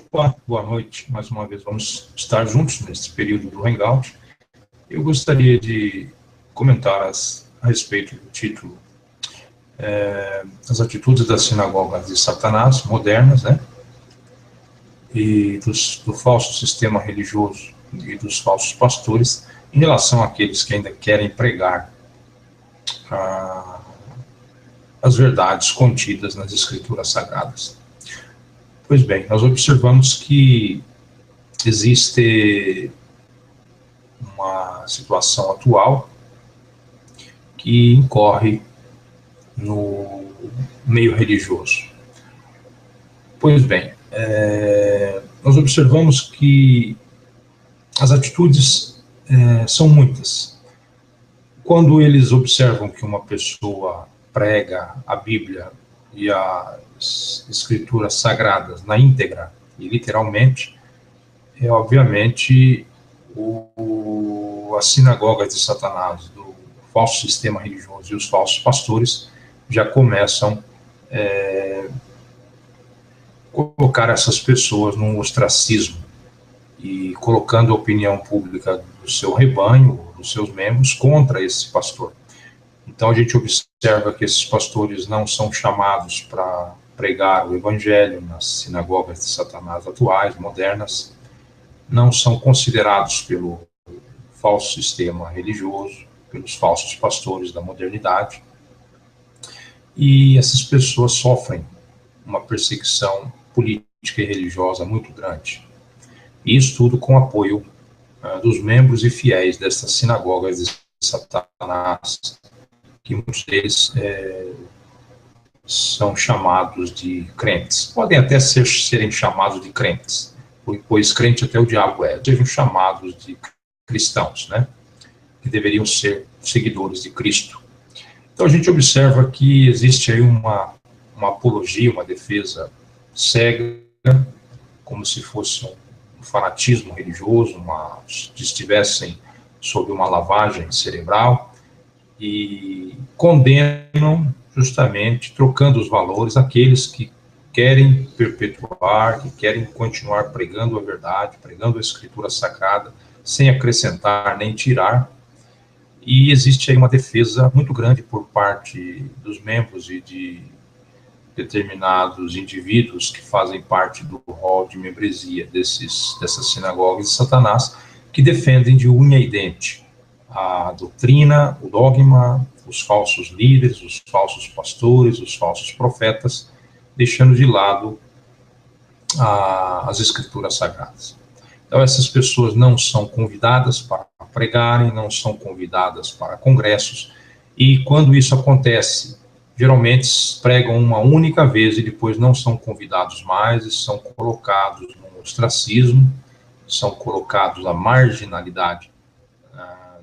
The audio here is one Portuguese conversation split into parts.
Opa, boa noite. Mais uma vez vamos estar juntos nesse período do Hangout. Eu gostaria de comentar a respeito do título As atitudes das sinagogas de Satanás modernas, né? E do falso sistema religioso e dos falsos pastores em relação àqueles que ainda querem pregar as verdades contidas nas Escrituras Sagradas. Pois bem, nós observamos que existe uma situação atual que incorre no meio religioso. Pois bem, nós observamos que as atitudes são muitas. Quando eles observam que uma pessoa prega a Bíblia e as Escrituras Sagradas na íntegra e literalmente, obviamente a sinagoga de Satanás, do falso sistema religioso e os falsos pastores já começam colocar essas pessoas num ostracismo e colocando a opinião pública do seu rebanho, dos seus membros, contra esse pastor. Então a gente observa que esses pastores não são chamados para pregar o evangelho nas sinagogas de Satanás atuais, modernas, não são considerados pelo falso sistema religioso, pelos falsos pastores da modernidade, e essas pessoas sofrem uma perseguição política e religiosa muito grande. E isso tudo com apoio dos membros e fiéis dessas sinagogas de Satanás, que muitos deles são chamados de crentes. Podem até serem chamados de crentes, pois crente até o diabo sejam chamados de cristãos, né? Que deveriam ser seguidores de Cristo. Então a gente observa que existe aí uma apologia, uma defesa cega, como se fosse um fanatismo religioso, se estivessem sob uma lavagem cerebral, e condenam justamente, trocando os valores, aqueles que querem perpetuar, que querem continuar pregando a verdade, pregando a Escritura Sagrada, sem acrescentar nem tirar. E existe aí uma defesa muito grande por parte dos membros e de determinados indivíduos que fazem parte do rol de membresia dessas sinagogas de Satanás, que defendem de unha e dente a doutrina, o dogma, os falsos líderes, os falsos pastores, os falsos profetas, deixando de lado as Escrituras Sagradas. Então essas pessoas não são convidadas para pregarem, não são convidadas para congressos, e quando isso acontece, geralmente pregam uma única vez e depois não são convidados mais e são colocados no ostracismo, são colocados à marginalidade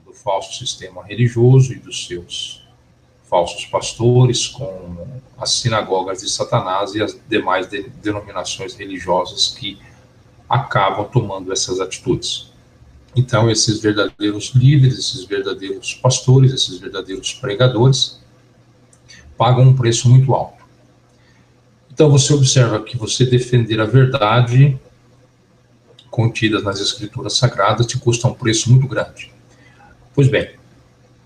do falso sistema religioso e dos seus falsos pastores, com as sinagogas de Satanás e as demais denominações religiosas que acabam tomando essas atitudes. Então, esses verdadeiros líderes, esses verdadeiros pastores, esses verdadeiros pregadores, pagam um preço muito alto. Então, você observa que você defender a verdade contida nas Escrituras Sagradas te custa um preço muito grande. Pois bem,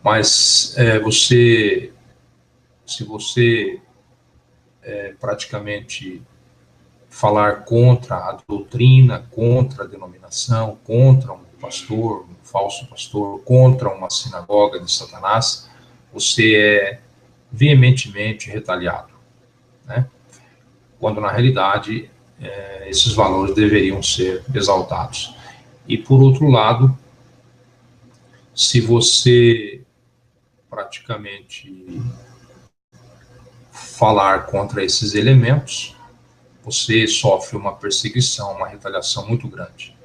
mas se você praticamente falar contra a doutrina, contra a denominação, contra um pastor, um falso pastor, contra uma sinagoga de Satanás, você é veementemente retaliado, né? Quando na realidade esses valores deveriam ser exaltados. E por outro lado, se você praticamente falar contra esses elementos, você sofre uma perseguição, uma retaliação muito grande.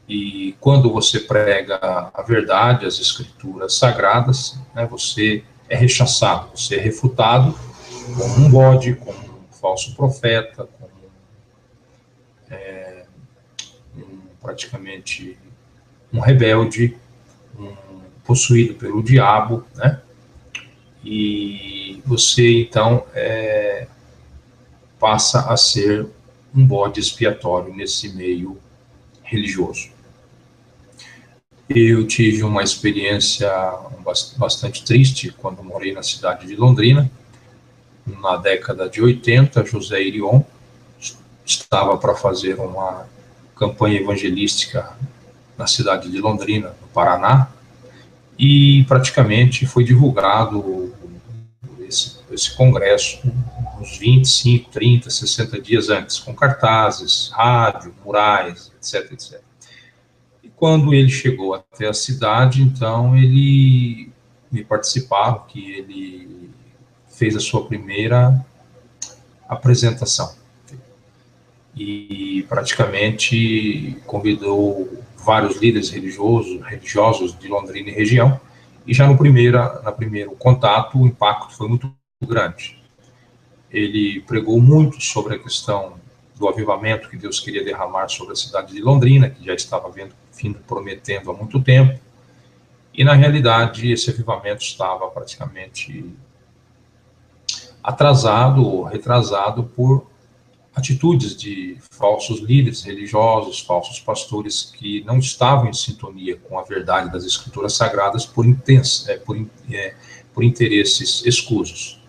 E quando você prega a verdade, as Escrituras Sagradas, né, você é rechaçado, você é refutado como um bode, como um falso profeta, como praticamente um rebelde, possuído pelo diabo, né? E você então passa a ser um bode expiatório nesse meio religioso. Eu tive uma experiência bastante triste quando morei na cidade de Londrina. Na década de 80, José Irion estava para fazer uma campanha evangelística na cidade de Londrina, no Paraná, e praticamente foi divulgado esse congresso uns 25, 30, 60 dias antes, com cartazes, rádio, murais, etc, etc. E quando ele chegou até a cidade, então me participaram que ele fez a sua primeira apresentação. E praticamente convidou vários líderes religiosos de Londrina e região, e já no primeiro contato o impacto foi muito grande. Ele pregou muito sobre a questão do avivamento que Deus queria derramar sobre a cidade de Londrina, que já estava vindo prometendo há muito tempo, e na realidade esse avivamento estava praticamente atrasado ou retrasado por atitudes de falsos líderes religiosos, falsos pastores que não estavam em sintonia com a verdade das Escrituras Sagradas por interesses escusos.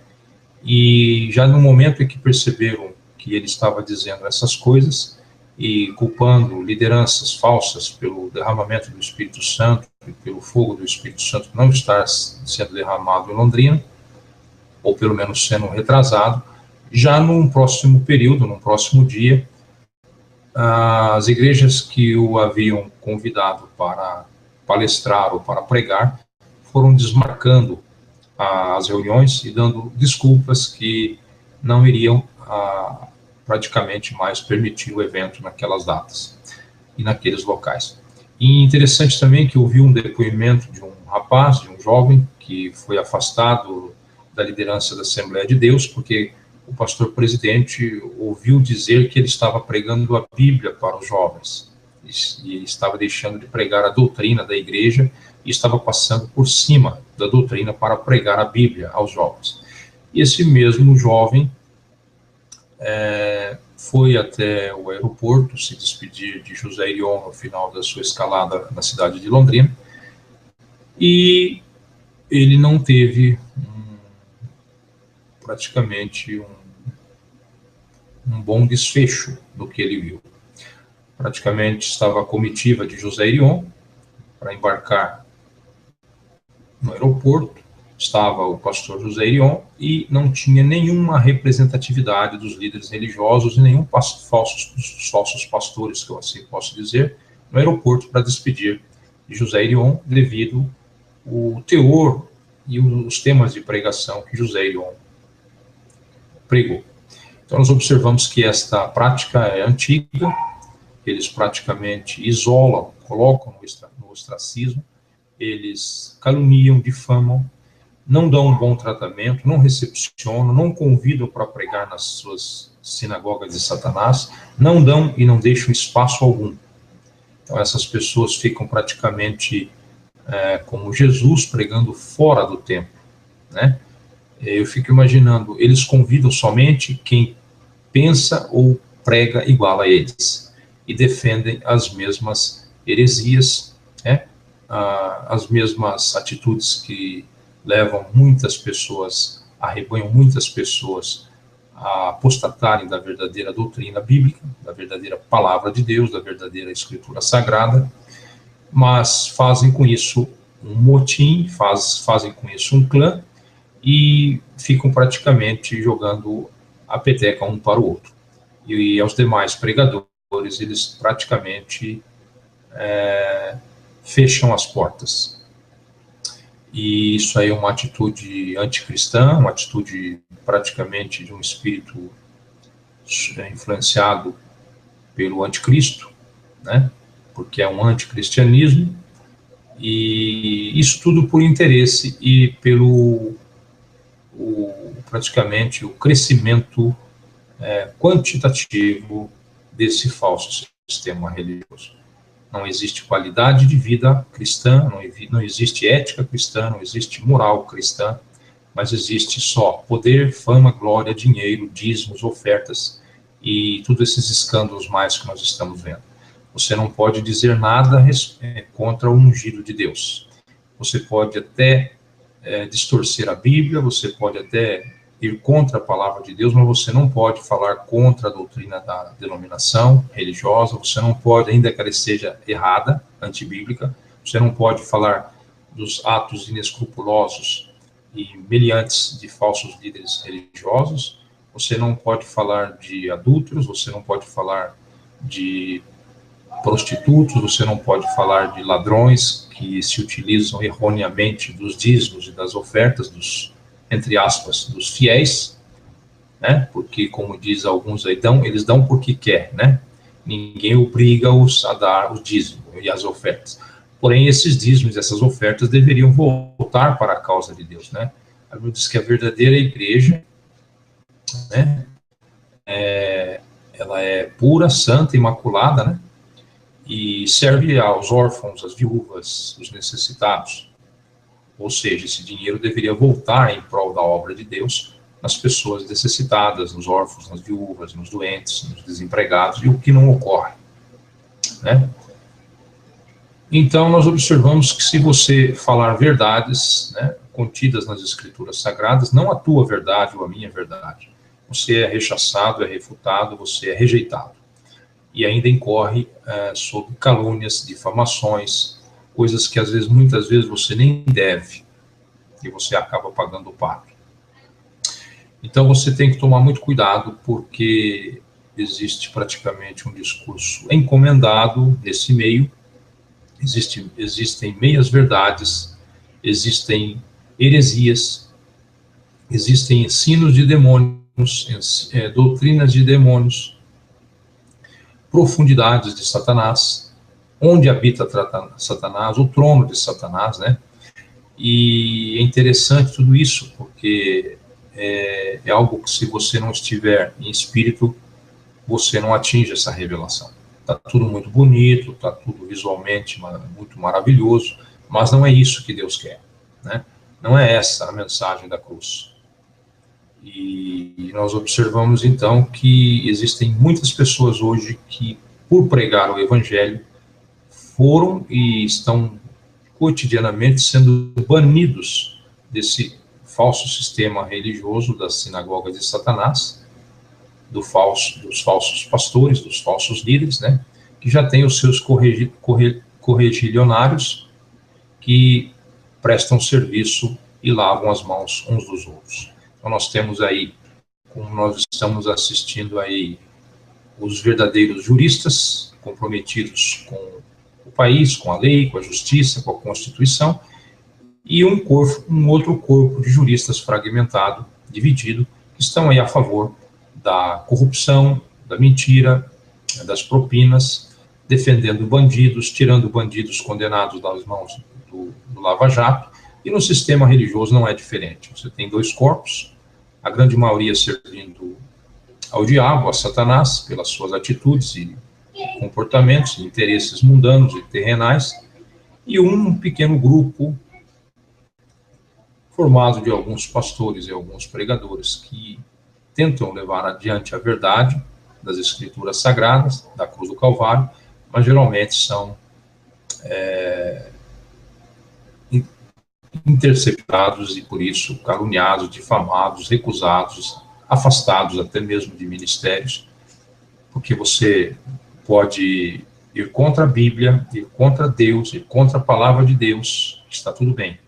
E já no momento em que perceberam que ele estava dizendo essas coisas e culpando lideranças falsas pelo derramamento do Espírito Santo e pelo fogo do Espírito Santo não estar sendo derramado em Londrina, ou pelo menos sendo retrasado, já num próximo período, num próximo dia, as igrejas que o haviam convidado para palestrar ou para pregar foram desmarcando as reuniões e dando desculpas que não iriam praticamente mais permitir o evento naquelas datas e naqueles locais. E interessante também que eu ouvi um depoimento de um rapaz, de um jovem, que foi afastado da liderança da Assembleia de Deus, porque o pastor presidente ouviu dizer que ele estava pregando a Bíblia para os jovens, e estava deixando de pregar a doutrina da igreja, e estava passando por cima da doutrina para pregar a Bíblia aos jovens. E esse mesmo jovem foi até o aeroporto se despedir de José Irion no final da sua escalada na cidade de Londrina, e ele não teve praticamente um bom desfecho do que ele viu. Praticamente estava a comitiva de José Irion para embarcar no aeroporto, estava o pastor José Irion e não tinha nenhuma representatividade dos líderes religiosos e nenhum falsos pastores, que eu assim posso dizer, no aeroporto para despedir de José Irion devido ao teor e os temas de pregação que José Irion pregou. Então, nós observamos que esta prática é antiga, eles praticamente isolam, colocam no ostracismo, eles caluniam, difamam, não dão um bom tratamento, não recepcionam, não convidam para pregar nas suas sinagogas de Satanás, não dão e não deixam espaço algum. Então, essas pessoas ficam praticamente como Jesus pregando fora do templo, né? Eu fico imaginando, eles convidam somente quem pensa ou prega igual a eles, e defendem as mesmas heresias, né? As mesmas atitudes que levam muitas pessoas, arrebanham muitas pessoas a apostatarem da verdadeira doutrina bíblica, da verdadeira palavra de Deus, da verdadeira Escritura Sagrada, mas fazem com isso um motim, fazem com isso um clã, e ficam praticamente jogando a peteca um para o outro. E aos demais pregadores, eles praticamente fecham as portas. E isso aí é uma atitude anticristã, uma atitude praticamente de um espírito influenciado pelo anticristo, né? Porque é um anticristianismo, e isso tudo por interesse e pelo praticamente o crescimento quantitativo desse falso sistema religioso. Não existe qualidade de vida cristã, não existe ética cristã, não existe moral cristã, mas existe só poder, fama, glória, dinheiro, dízimos, ofertas e todos esses escândalos mais que nós estamos vendo. Você não pode dizer nada contra o ungido de Deus. Você pode até distorcer a Bíblia, você pode até ir contra a palavra de Deus, mas você não pode falar contra a doutrina da denominação religiosa, você não pode, ainda que ela seja errada, antibíblica, você não pode falar dos atos inescrupulosos e meliantes de falsos líderes religiosos, você não pode falar de adúlteros, você não pode falar de prostitutos, você não pode falar de ladrões que se utilizam erroneamente dos dízimos e das ofertas dos, entre aspas, dos fiéis, né? Porque, como diz alguns aí, eles dão porque quer, né? Ninguém obriga-os a dar os dízimos e as ofertas. Porém, esses dízimos, essas ofertas deveriam voltar para a causa de Deus, né? A Bíblia diz que a verdadeira igreja, né? Ela é pura, santa, imaculada, né? E serve aos órfãos, às viúvas, os necessitados. Ou seja, esse dinheiro deveria voltar em prol da obra de Deus nas pessoas necessitadas, nos órfãos, nas viúvas, nos doentes, nos desempregados, e o que não ocorre, né? Então, nós observamos que se você falar verdades, né, contidas nas Escrituras Sagradas, não a tua verdade ou a minha verdade, você é rechaçado, é refutado, você é rejeitado. E ainda incorre sob calúnias, difamações, coisas que muitas vezes você nem deve, e você acaba pagando o pato. Então você tem que tomar muito cuidado, porque existe praticamente um discurso encomendado desse meio, existem meias-verdades, existem heresias, existem ensinos de demônios, doutrinas de demônios, profundidades de Satanás, onde habita Satanás, o trono de Satanás, né? E é interessante tudo isso, porque é algo que, se você não estiver em espírito, você não atinge essa revelação. Está tudo muito bonito, está tudo visualmente muito maravilhoso, mas não é isso que Deus quer, né? Não é essa a mensagem da cruz. E nós observamos, então, que existem muitas pessoas hoje que, por pregar o Evangelho, foram e estão cotidianamente sendo banidos desse falso sistema religioso das sinagogas de Satanás, dos falsos pastores, dos falsos líderes, né, que já têm os seus correligionários que prestam serviço e lavam as mãos uns dos outros. Então nós temos aí, como nós estamos assistindo aí, os verdadeiros juristas comprometidos com o país, com a lei, com a justiça, com a Constituição, e um outro corpo de juristas fragmentado, dividido, que estão aí a favor da corrupção, da mentira, das propinas, defendendo bandidos, tirando bandidos condenados das mãos do Lava Jato, e no sistema religioso não é diferente. Você tem dois corpos, a grande maioria servindo ao diabo, a Satanás, pelas suas atitudes e comportamentos, interesses mundanos e terrenais, e um pequeno grupo formado de alguns pastores e alguns pregadores que tentam levar adiante a verdade das Escrituras Sagradas, da cruz do Calvário, mas geralmente são interceptados e, por isso, caluniados, difamados, recusados, afastados até mesmo de ministérios, porque você pode ir contra a Bíblia, ir contra Deus, ir contra a palavra de Deus, está tudo bem.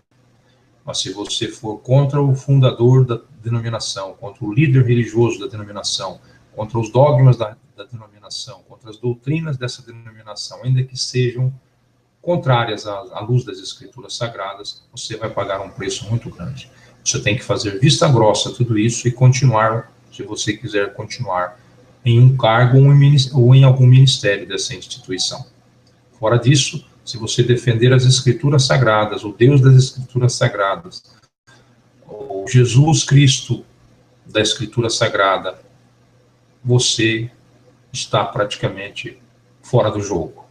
Mas se você for contra o fundador da denominação, contra o líder religioso da denominação, contra os dogmas da denominação, contra as doutrinas dessa denominação, ainda que sejam contrárias à luz das Escrituras Sagradas, você vai pagar um preço muito grande. Você tem que fazer vista grossa a tudo isso e continuar, se você quiser continuar, em um cargo ou em algum ministério dessa instituição. Fora disso, se você defender as Escrituras Sagradas, o Deus das Escrituras Sagradas, o Jesus Cristo da Escritura Sagrada, você está praticamente fora do jogo.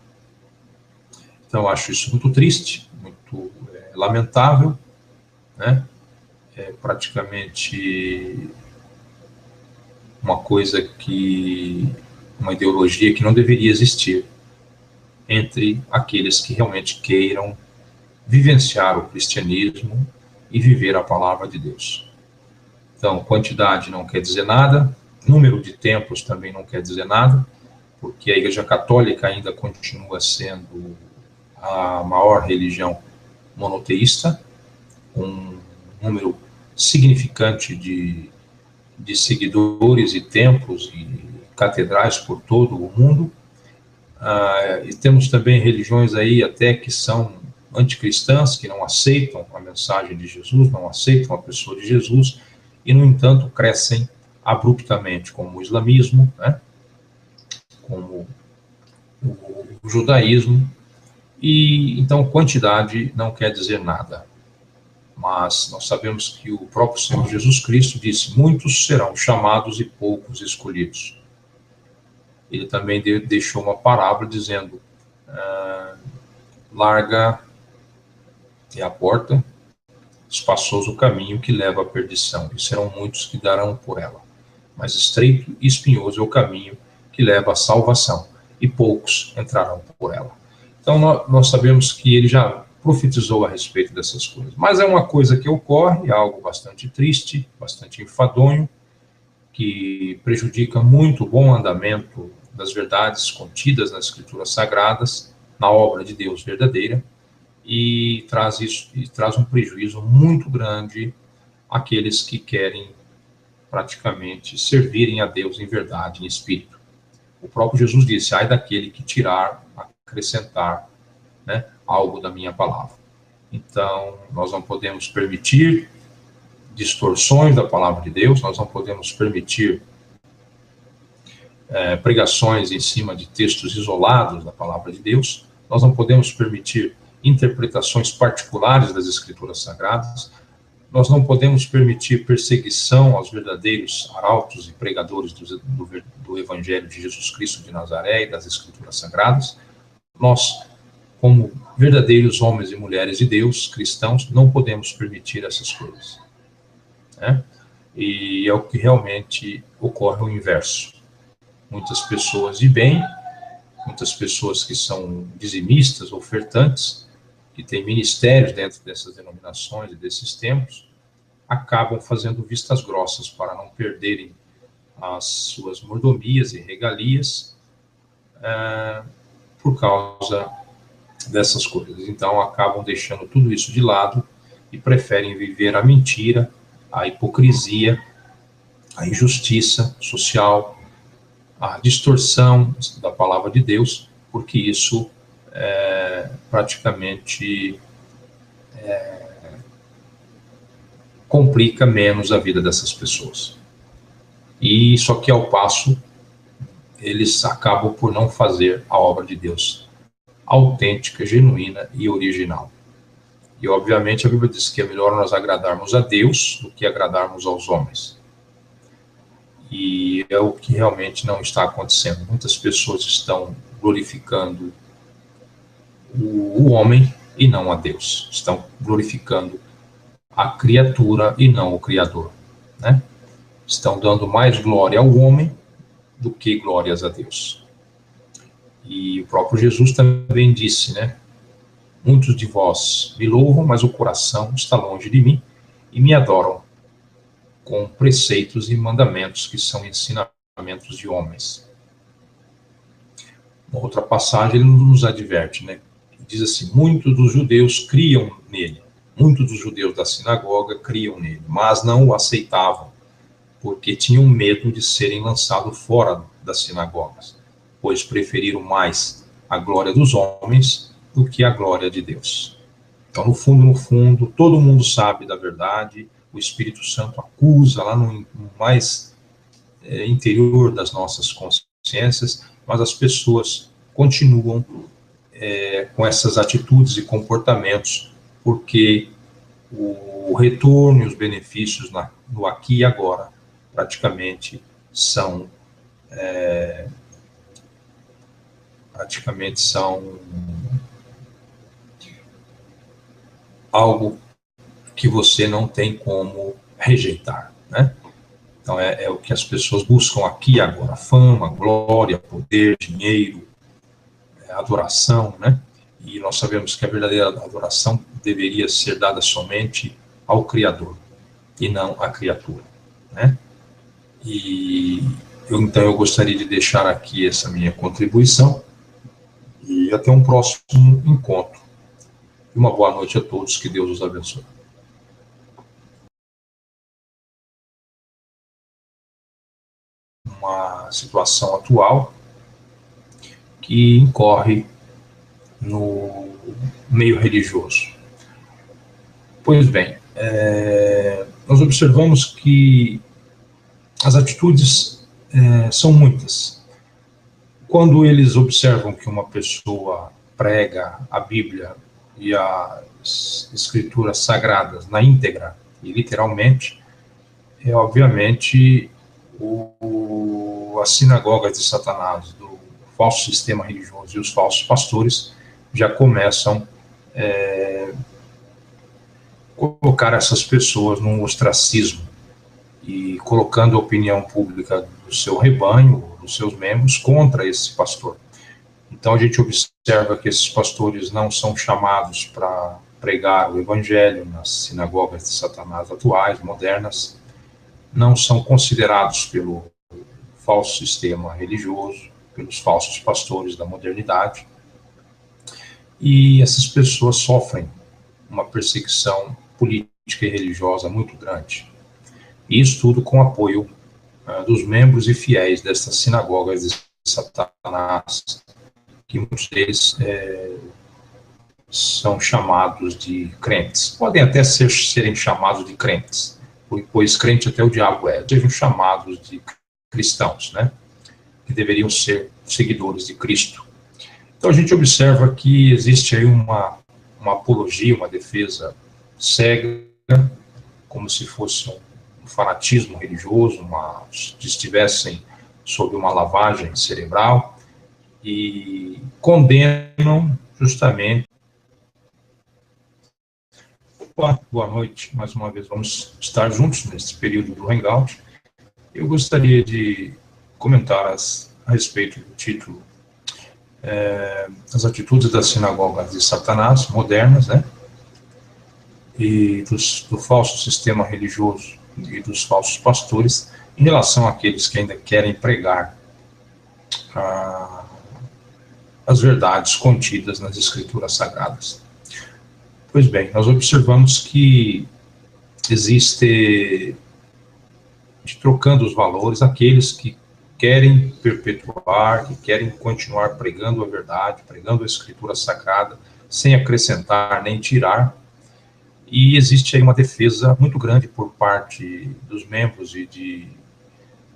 Então, eu acho isso muito triste, muito lamentável, né? É praticamente uma ideologia que não deveria existir entre aqueles que realmente queiram vivenciar o cristianismo e viver a palavra de Deus. Então, quantidade não quer dizer nada, número de templos também não quer dizer nada, porque a Igreja Católica ainda continua sendo a maior religião monoteísta, com um número significante de seguidores e templos e catedrais por todo o mundo. E temos também religiões aí até que são anticristãs, que não aceitam a mensagem de Jesus, não aceitam a pessoa de Jesus, e, no entanto, crescem abruptamente, como o islamismo, né? Como o judaísmo, e então quantidade não quer dizer nada. Mas nós sabemos que o próprio Senhor Jesus Cristo disse: muitos serão chamados e poucos escolhidos. Ele também deixou uma parábola dizendo: larga é a porta, espaçoso o caminho que leva à perdição, e serão muitos que darão por ela. Mas estreito e espinhoso é o caminho que leva à salvação, e poucos entrarão por ela. Então nós sabemos que ele já profetizou a respeito dessas coisas. Mas é uma coisa que ocorre, é algo bastante triste, bastante enfadonho, que prejudica muito o bom andamento das verdades contidas nas Escrituras Sagradas, na obra de Deus verdadeira, e traz um prejuízo muito grande àqueles que querem praticamente servirem a Deus em verdade, em espírito. O próprio Jesus disse: ai daquele que tirar, acrescentar, né, algo da minha palavra. Então, nós não podemos permitir distorções da palavra de Deus, nós não podemos permitir pregações em cima de textos isolados da palavra de Deus, nós não podemos permitir interpretações particulares das Escrituras Sagradas, nós não podemos permitir perseguição aos verdadeiros arautos e pregadores do Evangelho de Jesus Cristo de Nazaré e das Escrituras Sagradas. Nós, como verdadeiros homens e mulheres de Deus, cristãos, não podemos permitir essas coisas, né? E é o que realmente ocorre o inverso. Muitas pessoas de bem, muitas pessoas que são dizimistas, ofertantes, que têm ministérios dentro dessas denominações e desses templos, acabam fazendo vistas grossas para não perderem as suas mordomias e regalias por causa dessas coisas. Então, acabam deixando tudo isso de lado e preferem viver a mentira, a hipocrisia, a injustiça social, a distorção da palavra de Deus, porque isso praticamente complica menos a vida dessas pessoas. E só que ao passo, eles acabam por não fazer a obra de Deus autêntica, genuína e original. E obviamente a Bíblia diz que é melhor nós agradarmos a Deus do que agradarmos aos homens. E é o que realmente não está acontecendo. Muitas pessoas estão glorificando o homem e não a Deus. Estão glorificando a criatura e não o Criador, né? Estão dando mais glória ao homem do que glórias a Deus. E o próprio Jesus também disse, né? Muitos de vós me louvam, mas o coração está longe de mim, e me adoram com preceitos e mandamentos que são ensinamentos de homens. Uma outra passagem, ele nos adverte, né? Diz assim: muitos dos judeus criam nele, muitos dos judeus da sinagoga criam nele, mas não o aceitavam, porque tinham medo de serem lançados fora das sinagogas, pois preferiram mais a glória dos homens do que a glória de Deus. Então, no fundo, todo mundo sabe da verdade, o Espírito Santo acusa lá no mais interior das nossas consciências, mas as pessoas continuam com essas atitudes e comportamentos, porque o retorno e os benefícios no aqui e agora praticamente são algo que você não tem como rejeitar, né? Então, é o que as pessoas buscam aqui e agora: fama, glória, poder, dinheiro, adoração, né? E nós sabemos que a verdadeira adoração deveria ser dada somente ao Criador e não à criatura, né? Então eu gostaria de deixar aqui essa minha contribuição e até um próximo encontro. E uma boa noite a todos, que Deus os abençoe. Uma situação atual que incorre no meio religioso. Pois bem, nós observamos que as atitudes são muitas. Quando eles observam que uma pessoa prega a Bíblia e as escrituras sagradas na íntegra e literalmente, obviamente as sinagogas de Satanás, do falso sistema religioso e os falsos pastores já começam colocar essas pessoas num ostracismo e colocando a opinião pública do seu rebanho, dos seus membros, contra esse pastor. Então a gente observa que esses pastores não são chamados para pregar o evangelho nas sinagogas de Satanás atuais, modernas, não são considerados pelo falso sistema religioso, pelos falsos pastores da modernidade, e essas pessoas sofrem uma perseguição política e religiosa muito grande. E isso tudo com apoio dos membros e fiéis destas sinagogas de Satanás, que muitos deles são chamados de crentes. Podem até serem chamados de crentes, pois crente até o diabo é. Sejam chamados de cristãos, né? Que deveriam ser seguidores de Cristo. Então a gente observa que existe aí uma apologia, uma defesa cega, como se fosse um fanatismo religioso, estivessem sob uma lavagem cerebral, e condenam justamente. Boa noite, mais uma vez vamos estar juntos nesse período do Hangout. Eu gostaria de comentar a respeito do título, as atitudes das sinagogas de Satanás modernas, né, e do falso sistema religioso e dos falsos pastores em relação àqueles que ainda querem pregar as verdades contidas nas escrituras sagradas. Pois bem, nós observamos que existe, trocando os valores, aqueles que querem perpetuar, que querem continuar pregando a verdade, pregando a escritura sagrada, sem acrescentar nem tirar, e existe aí uma defesa muito grande por parte dos membros e de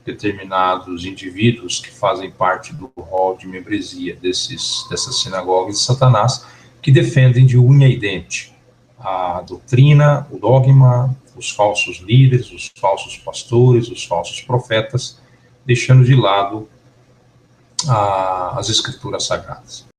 determinados indivíduos que fazem parte do rol de membresia dessas sinagogas de Satanás, que defendem de unha e dente a doutrina, o dogma, os falsos líderes, os falsos pastores, os falsos profetas, deixando de lado as escrituras sagradas.